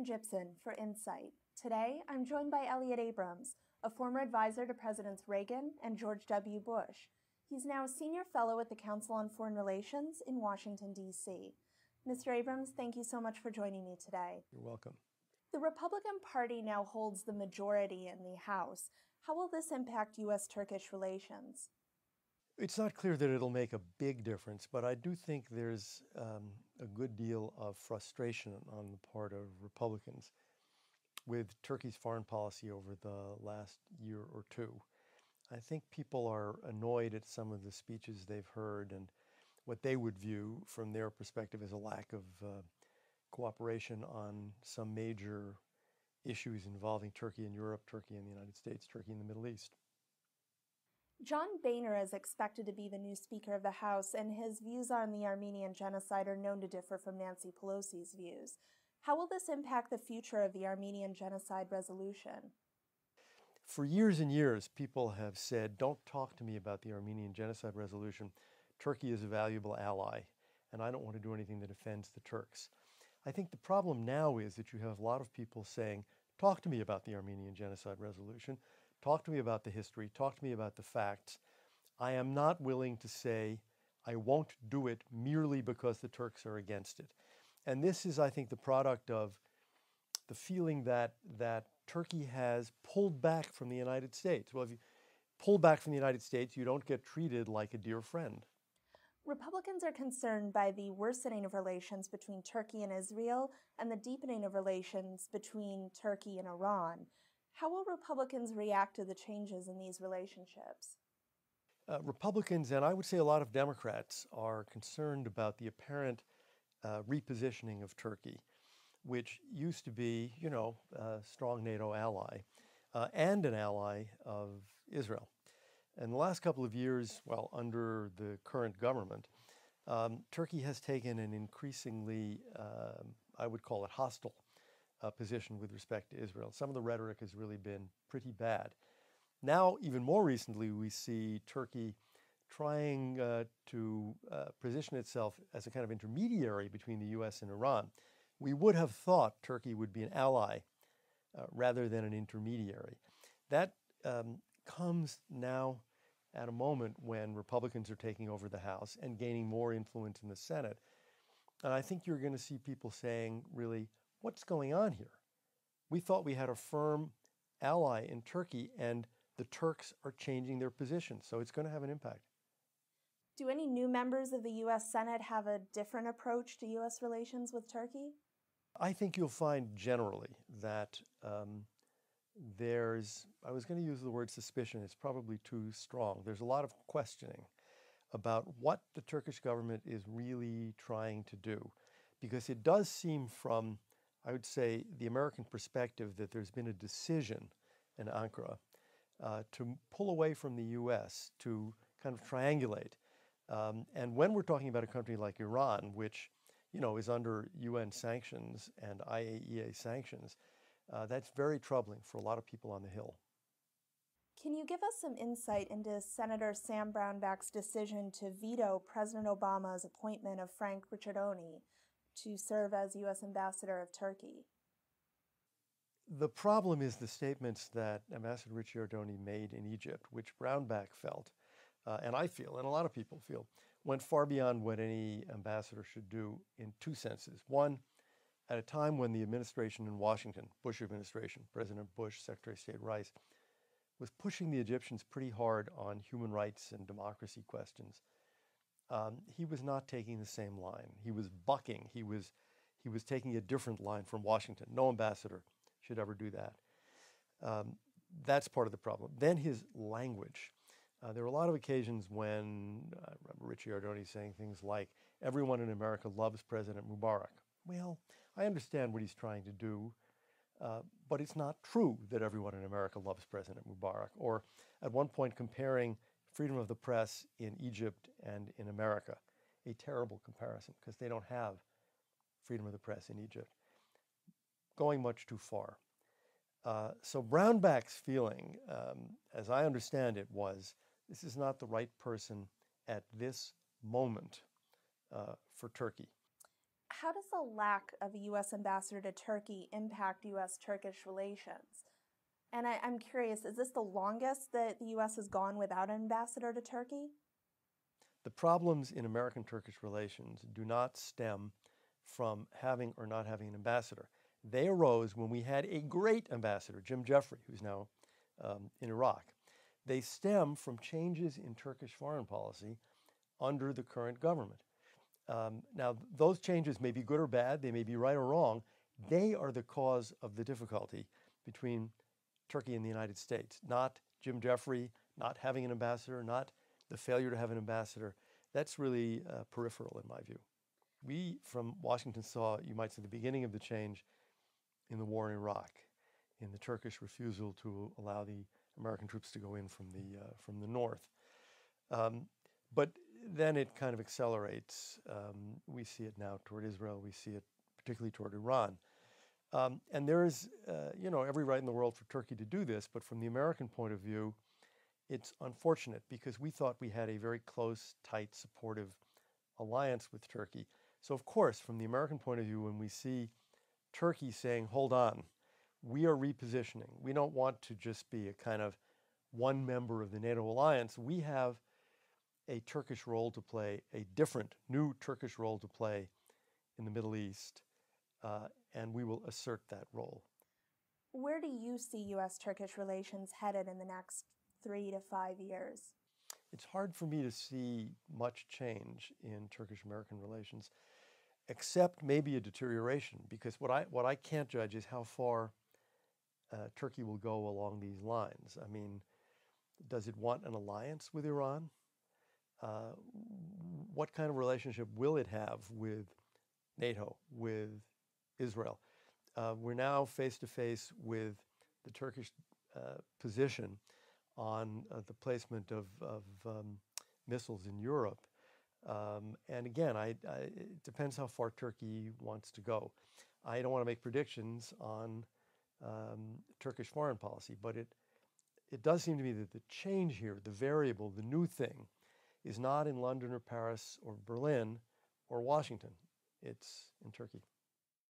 and Gibson for Insight. Today, I'm joined by Elliott Abrams, a former advisor to Presidents Reagan and George W. Bush. He's now a senior fellow at the Council on Foreign Relations in Washington, D.C. Mr. Abrams, thank you so much for joining me today. You're welcome. The Republican Party now holds the majority in the House. How will this impact U.S. Turkish relations? It's not clear that it'll make a big difference, but I do think there's a good deal of frustration on the part of Republicans with Turkey's foreign policy over the last year or two. I think people are annoyed at some of the speeches they've heard and what they would view from their perspective as a lack of cooperation on some major issues involving Turkey and Europe, Turkey and the United States, Turkey and the Middle East. John Boehner is expected to be the new Speaker of the House, and his views on the Armenian genocide are known to differ from Nancy Pelosi's views. How will this impact the future of the Armenian genocide resolution? For years and years, people have said, don't talk to me about the Armenian genocide resolution. Turkey is a valuable ally, and I don't want to do anything that offends the Turks. I think the problem now is that you have a lot of people saying, talk to me about the Armenian genocide resolution. Talk to me about the history. Talk to me about the facts. I am not willing to say I won't do it merely because the Turks are against it. And this is, I think, the product of the feeling that Turkey has pulled back from the United States. Well, if you pull back from the United States, you don't get treated like a dear friend. Republicans are concerned by the worsening of relations between Turkey and Israel and the deepening of relations between Turkey and Iran. How will Republicans react to the changes in these relationships? Republicans, and I would say a lot of Democrats, are concerned about the apparent repositioning of Turkey, which used to be, a strong NATO ally and an ally of Israel. In the last couple of years, under the current government, Turkey has taken an increasingly, I would call it hostile position with respect to Israel. Some of the rhetoric has really been pretty bad. Now, even more recently, we see Turkey trying to position itself as a kind of intermediary between the U.S. and Iran. We would have thought Turkey would be an ally rather than an intermediary. That comes now at a moment when Republicans are taking over the House and gaining more influence in the Senate. And I think you're going to see people saying, really, what's going on here? We thought we had a firm ally in Turkey, and the Turks are changing their position, so it's going to have an impact. Do any new members of the U.S. Senate have a different approach to U.S. relations with Turkey? I think you'll find generally that I was going to use the word suspicion, it's probably too strong. There's a lot of questioning about what the Turkish government is really trying to do, because it does seem from, I would say, the American perspective that there's been a decision in Ankara to pull away from the U.S., to kind of triangulate. And when we're talking about a country like Iran, which is under UN sanctions and IAEA sanctions, that's very troubling for a lot of people on the Hill. Can you give us some insight into Senator Sam Brownback's decision to veto President Obama's appointment of Frank Ricciardoni to serve as U.S. Ambassador of Turkey? The problem is the statements that Ambassador Ricciardoni made in Egypt, which Brownback felt, and I feel, and a lot of people feel, went far beyond what any ambassador should do in two senses. One, at a time when the administration in Washington, Bush administration, President Bush, Secretary of State Rice, was pushing the Egyptians pretty hard on human rights and democracy questions. He was not taking the same line. He was bucking. He was taking a different line from Washington. No ambassador should ever do that. That's part of the problem. Then his language. There were a lot of occasions when I remember Ricciardoni saying things like, everyone in America loves President Mubarak. Well, I understand what he's trying to do, but it's not true that everyone in America loves President Mubarak. Or at one point comparing freedom of the press in Egypt and in America, a terrible comparison because they don't have freedom of the press in Egypt. Going much too far. So Brownback's feeling, as I understand it, was this is not the right person at this moment for Turkey. how does the lack of a U.S. ambassador to Turkey impact U.S. Turkish relations? And I'm curious, is this the longest that the U.S. has gone without an ambassador to Turkey? The problems in American-Turkish relations do not stem from having or not having an ambassador. They arose when we had a great ambassador, Jim Jeffrey, who's now in Iraq. They stem from changes in Turkish foreign policy under the current government. Now, those changes may be good or bad, they may be right or wrong. They are the cause of the difficulty between Turkey and the United States, not Jim Jeffrey, not having an ambassador, not the failure to have an ambassador. That's really peripheral in my view. We, from Washington, saw, you might say, the beginning of the change in the war in Iraq, in the Turkish refusal to allow the American troops to go in from the north. But then it kind of accelerates. We see it now toward Israel. We see it particularly toward Iran. And there is, every right in the world for Turkey to do this. But from the American point of view, it's unfortunate because we thought we had a very close, tight, supportive alliance with Turkey. So of course, from the American point of view, when we see Turkey saying, hold on, we are repositioning. We don't want to just be a kind of one member of the NATO alliance. We have a Turkish role to play, a different, new Turkish role to play in the Middle East, and we will assert that role. Where do you see U.S.-Turkish relations headed in the next 3 to 5 years? It's hard for me to see much change in Turkish-American relations, except maybe a deterioration, because what I can't judge is how far Turkey will go along these lines. I mean, does it want an alliance with Iran? What kind of relationship will it have with NATO, with Israel? We're now face to face with the Turkish position on the placement of missiles in Europe. And again, it depends how far Turkey wants to go. I don't want to make predictions on Turkish foreign policy, but it does seem to me that the change here, the variable, the new thing, is not in London or Paris or Berlin or Washington. It's in Turkey.